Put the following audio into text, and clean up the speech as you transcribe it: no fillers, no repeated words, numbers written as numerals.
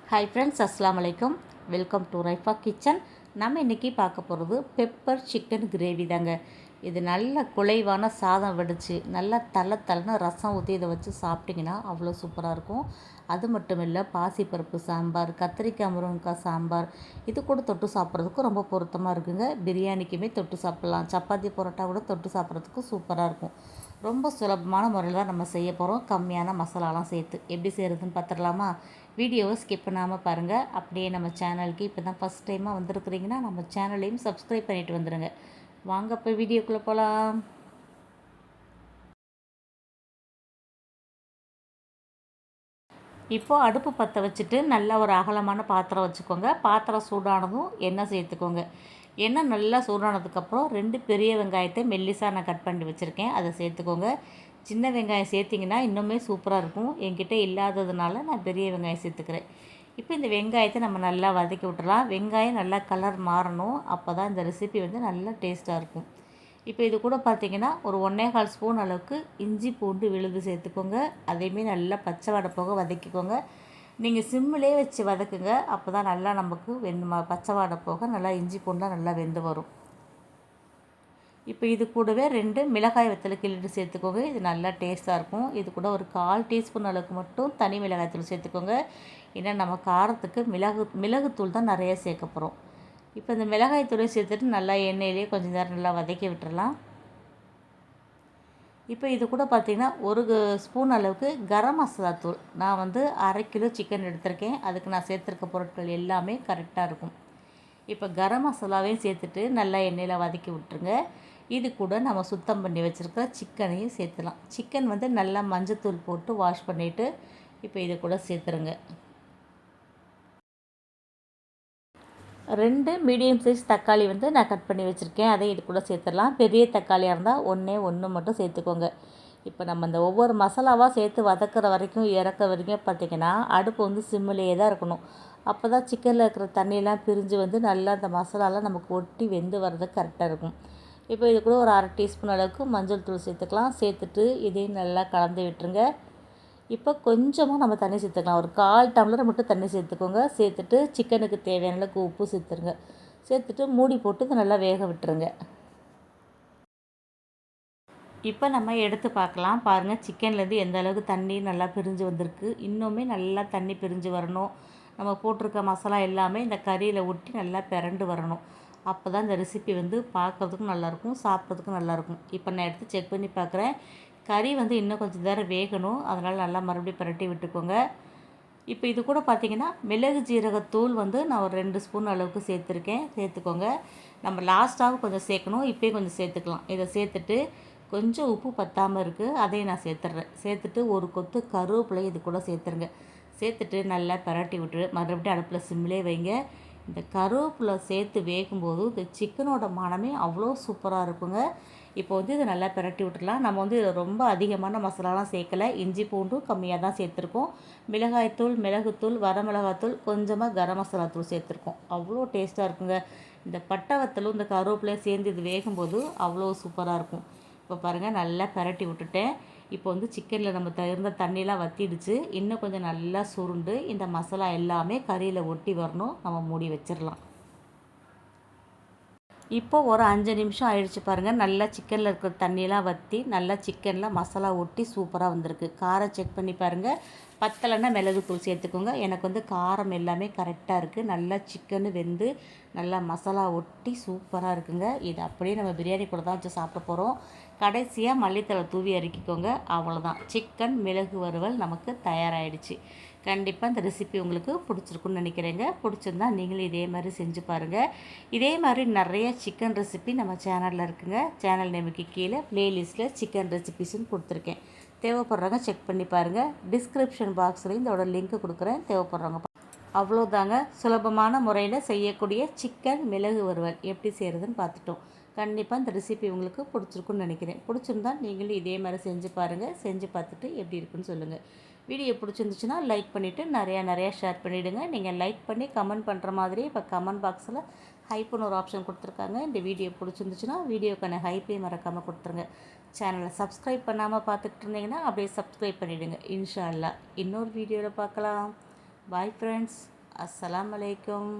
Hi friends, அஸ்ஸலாமு அலைக்கும். Welcome to Raifa kitchen. நம்ம இன்றைக்கி பார்க்க போகிறது பெப்பர் சிக்கன் கிரேவி தாங்க. இது நல்ல குழைவான சாதம் வடித்து நல்லா தலை ரசம் ஊற்றி இதை வச்சு சாப்பிட்டிங்கன்னா அவ்வளோ சூப்பராக இருக்கும். அது மட்டும் இல்லை, பாசிப்பருப்பு சாம்பார், கத்திரிக்காய் முருங்கைக்காய் சாம்பார் இது கூட தொட்டு சாப்பிட்றதுக்கும் ரொம்ப பொருத்தமாக இருக்குங்க. பிரியாணிக்குமே தொட்டு சாப்பிட்லாம், சப்பாத்தி பரோட்டா கூட தொட்டு சாப்பிட்றதுக்கும் சூப்பராக இருக்கும். ரொம்ப சுலபமான முறையில் தான் நம்ம செய்ய போகிறோம், கம்மியான மசாலாலாம் சேர்த்து. எப்படி செய்கிறதுன்னு பார்த்துடலாமா? வீடியோவை ஸ்கிப் பண்ணாமல் பாருங்கள். அப்படியே நம்ம சேனலுக்கு இப்போ தான் ஃபஸ்ட் டைமாக வந்திருக்குறீங்கன்னா நம்ம சேனலையும் சப்ஸ்கிரைப் பண்ணிவிட்டு வந்துடுங்க. வாங்க போய் வீடியோக்குள்ளே போகலாம். இப்போது அடுப்பு பற்ற வச்சுட்டு நல்லா ஒரு அகலமான பாத்திரம் வச்சுக்கோங்க. பாத்திரம் சூடானதும் எண்ணெய் சேர்த்துக்கோங்க. எண்ணெய் நல்லா சூடானதுக்கப்புறம் 2 பெரிய வெங்காயத்தை மெல்லிசாக நான் கட் பண்ணி வச்சுருக்கேன், அதை சேர்த்துக்கோங்க. சின்ன வெங்காயம் சேர்த்திங்கன்னா இன்னுமே சூப்பராக இருக்கும். என்கிட்ட இல்லாததுனால நான் பெரிய வெங்காயம் சேர்த்துக்கிறேன். இப்போ இந்த வெங்காயத்தை நம்ம நல்லா வதக்கி விட்டுறலாம். வெங்காயம் நல்லா கலர் மாறணும், அப்போ தான் இந்த ரெசிபி வந்து நல்லா டேஸ்ட்டாக இருக்கும். இப்போ இது கூட பார்த்திங்கன்னா ஒரு 1 1/4 ஸ்பூன் அளவுக்கு இஞ்சி பூண்டு விழுது சேர்த்துக்கோங்க. அதையுமே நல்லா பச்சை வாடை போக வதக்கிக்கோங்க. நீங்கள் சிம்மிலே வச்சு வதக்குங்க, அப்போ தான் நல்லா நமக்கு பச்சை வாடை போக நல்லா இஞ்சி பூண்டுலாம் நல்லா வெந்து வரும். இப்போ இது கூடவே 2 மிளகாய் வத்தலை கிள்ளிட்டு சேர்த்துக்கோங்க. இது நல்லா டேஸ்ட்டாக இருக்கும். இது கூட ஒரு 1/4 டீஸ்பூன் அளவுக்கு மட்டும் தனி மிளகாய் தூள் சேர்த்துக்கோங்க. ஏன்னா நம்ம காரத்துக்கு மிளகுத்தூள் தான் நிறைய சேர்க்க போகிறோம். இப்போ இந்த மிளகாய் தூளை சேர்த்துட்டு நல்லா எண்ணெயிலே கொஞ்சம் நேரம் நல்லா வதக்கி விட்டுறலாம். இப்போ இது கூட பார்த்திங்கன்னா ஒரு ஸ்பூன் அளவுக்கு கரம் மசாலா தூள், நான் வந்து 1/2 கிலோ சிக்கன் எடுத்திருக்கேன், அதுக்கு நான் சேர்த்துருக்க பொருட்கள் எல்லாமே கரெக்டாக இருக்கும். இப்போ கரம் மசாலாவையும் சேர்த்துட்டு நல்லா எண்ணெயில் வதக்கி விட்டுருங்க. இது கூட நம்ம சுத்தம் பண்ணி வச்சுருக்க சிக்கனையும் சேர்த்துலாம். சிக்கன் வந்து நல்லா மஞ்சத்தூள் போட்டு வாஷ் பண்ணிவிட்டு இப்போ இதை கூட சேர்த்துருங்க. 2 மீடியம் சைஸ் தக்காளி வந்து நான் கட் பண்ணி வச்சுருக்கேன், அதை இது கூட சேர்த்துடலாம். பெரிய தக்காளியாக இருந்தால் 1 மட்டும் சேர்த்துக்கோங்க. இப்போ நம்ம இந்த ஒவ்வொரு மசாலாவாக சேர்த்து வதக்கிற வரைக்கும் இறக்க வரைக்கும் பார்த்திங்கன்னா அடுப்பு வந்து சிம்மிலேயே தான் இருக்கணும். அப்போ தான் சிக்கனில் இருக்கிற தண்ணியெல்லாம் பிரிஞ்சு வந்து நல்லா அந்த மசாலாலாம் நமக்கு ஒட்டி வெந்து வர்றதுக்கு கரெக்டாக இருக்கும். இப்போ இது கூட ஒரு 1/2 டீஸ்பூன் அளவுக்கு மஞ்சள் தூள் சேர்த்துக்கலாம். சேர்த்துட்டு இதையும் நல்லா கலந்து விட்டுருங்க. இப்போ கொஞ்சமாக நம்ம தண்ணி சேர்த்துக்கலாம். ஒரு 1/4 டம்ளர் மட்டும் தண்ணி சேர்த்துக்கோங்க. சேர்த்துட்டு சிக்கனுக்கு தேவையான அளவுக்கு உப்பு சேர்த்துருங்க. சேர்த்துட்டு மூடி போட்டு இதை நல்லா வேக விட்டுருங்க. இப்போ நம்ம எடுத்து பார்க்கலாம். பாருங்கள், சிக்கன்லேருந்து எந்த அளவுக்கு தண்ணி நல்லா பிரிஞ்சு வந்திருக்கு. இன்னுமே நல்லா தண்ணி பிரிஞ்சு வரணும். நம்ம போட்டிருக்க மசாலா எல்லாமே இந்த கறியில் ஒட்டி நல்லா பிரண்டு வரணும். அப்போ தான் இந்த ரெசிபி வந்து பார்க்குறதுக்கும் நல்லாயிருக்கும், சாப்பிட்றதுக்கும் நல்லாயிருக்கும். இப்போ நான் எடுத்து செக் பண்ணி பார்க்குறேன். கறி வந்து இன்னும் கொஞ்சம் நேரம் வேகணும், அதனால் நல்லா மறுபடியும் பிரட்டி விட்டுக்கோங்க. இப்போ இது கூட பார்த்திங்கன்னா மிளகு ஜீரகத்தூள் வந்து நான் ஒரு 2 ஸ்பூன் அளவுக்கு சேர்த்துருக்கேன், சேர்த்துக்கோங்க. நம்ம லாஸ்ட்டாகவும் கொஞ்சம் சேர்க்கணும், இப்போயும் கொஞ்சம் சேர்த்துக்கலாம். இதை சேர்த்துட்டு கொஞ்சம் உப்பு பத்தாமல் இருக்குது, அதையும் நான் சேர்த்துட்றேன். சேர்த்துட்டு ஒரு கொத்து கருவேப்பிலை இது கூட சேர்த்துருங்க. சேர்த்துட்டு நல்லா பரட்டி விட்டு மறுபடியும் அடுப்பில் சிம்மிலே வைங்க. இந்த கருவேப்பிலை சேர்த்து வேகும்போது இந்த சிக்கனோட மனமே அவ்வளோ சூப்பராக இருக்குங்க. இப்போ வந்து இதை நல்லா பிரட்டி விட்டுடலாம். நம்ம வந்து இதில் ரொம்ப அதிகமான மசாலாலாம் சேர்க்கலை, இஞ்சி பூண்டும் கம்மியாக தான் சேர்த்துருக்கோம். மிளகாய்த்தூள், மிளகுத்தூள், வரமிளகாத்தூள், கொஞ்சமாக கரம் மசாலா தூள் சேர்த்துருக்கோம். அவ்வளோ டேஸ்ட்டாக இருக்குங்க. இந்த பட்டை வத்தலும் இந்த கருவேப்பிலையும் சேர்ந்து இது வேகும்போது அவ்வளோ சூப்பராக இருக்கும். இப்போ பாருங்கள், நல்லா பிரட்டி விட்டுட்டேன். இப்போ வந்து சிக்கனில் நம்ம இருந்த தண்ணியெலாம் வற்றிடுச்சு. இன்னும் கொஞ்சம் நல்லா சுருண்டு இந்த மசாலா எல்லாமே கறியில் ஒட்டி வரணும். நம்ம மூடி வச்சிடலாம். இப்போ ஒரு 5 நிமிஷம் ஆயிடுச்சு பாருங்கள். நல்லா சிக்கனில் இருக்கிற தண்ணியெலாம் வற்றி நல்லா சிக்கனில் மசாலா ஒட்டி சூப்பராக வந்திருக்கு. காரம் செக் பண்ணி பாருங்கள். பத்தலைன்னா மிளகுத்தூள் சேர்த்துக்கோங்க. எனக்கு வந்து காரம் எல்லாமே கரெக்டாக இருக்குது. நல்லா சிக்கனு வெந்து நல்லா மசாலா ஒட்டி சூப்பராக இருக்குங்க. இது அப்படியே நம்ம பிரியாணி கூட தான் வச்சு சாப்பிட போகிறோம். கடைசியாக மல்லித்தழை தூவி அரைக்கிக்கோங்க. அவ்வளோதான், சிக்கன் மிளகு வறுவல் நமக்கு தயாராகிடுச்சு. கண்டிப்பாக இந்த ரெசிபி உங்களுக்கு பிடிச்சிருக்குன்னு நினைக்கிறேங்க. பிடிச்சிருந்தா நீங்களும் இதே மாதிரி செஞ்சு பாருங்கள். இதே மாதிரி நிறைய சிக்கன் ரெசிபி நம்ம சேனலில் இருக்குங்க. சேனல் நேமுக்கு கீழே ப்ளேலிஸ்ட்டில் சிக்கன் ரெசிபிஸ்ன்னு கொடுத்துருக்கேன். தேவைப்படுறவங்க செக் பண்ணி பாருங்கள். டிஸ்கிரிப்ஷன் பாக்ஸ்லேயும் இதோட லிங்க் கொடுக்குறேன், தேவைப்படுறவங்க. அவ்வளோதாங்க, சுலபமான முறையில் செய்யக்கூடிய சிக்கன் மிளகு வறுவல் எப்படி செய்கிறதுன்னு பார்த்துட்டோம். கண்டிப்பாக இந்த ரெசிபி உங்களுக்கு பிடிச்சிருக்குன்னு நினைக்கிறேன். பிடிச்சிருந்தா நீங்களும் இதே மாதிரி செஞ்சு பாருங்கள். செஞ்சு பார்த்துட்டு எப்படி இருக்குன்னு சொல்லுங்கள். வீடியோ பிடிச்சிருந்துச்சுன்னா லைக் பண்ணிவிட்டு நிறையா ஷேர் பண்ணிவிடுங்க. நீங்கள் லைக் பண்ணி கமெண்ட் பண்ணுற மாதிரி இப்போ கமெண்ட் பாக்ஸில் ஹைப்புன்னு ஒரு ஆப்ஷன் கொடுத்துருக்காங்க. இந்த வீடியோ பிடிச்சிருந்துச்சுன்னா வீடியோக்கான ஹைப்பையும் மறக்காமல் கொடுத்துருங்க. சேனலை சப்ஸ்கிரைப் பண்ணாமல் பார்த்துட்டு இருந்தீங்கன்னா அப்படியே சப்ஸ்கிரைப் பண்ணிவிடுங்க. இன்ஷா அல்லாஹ் இன்னொரு வீடியோவில் பார்க்கலாம். Bye friends. அஸ்ஸலாமு அலைக்கும்.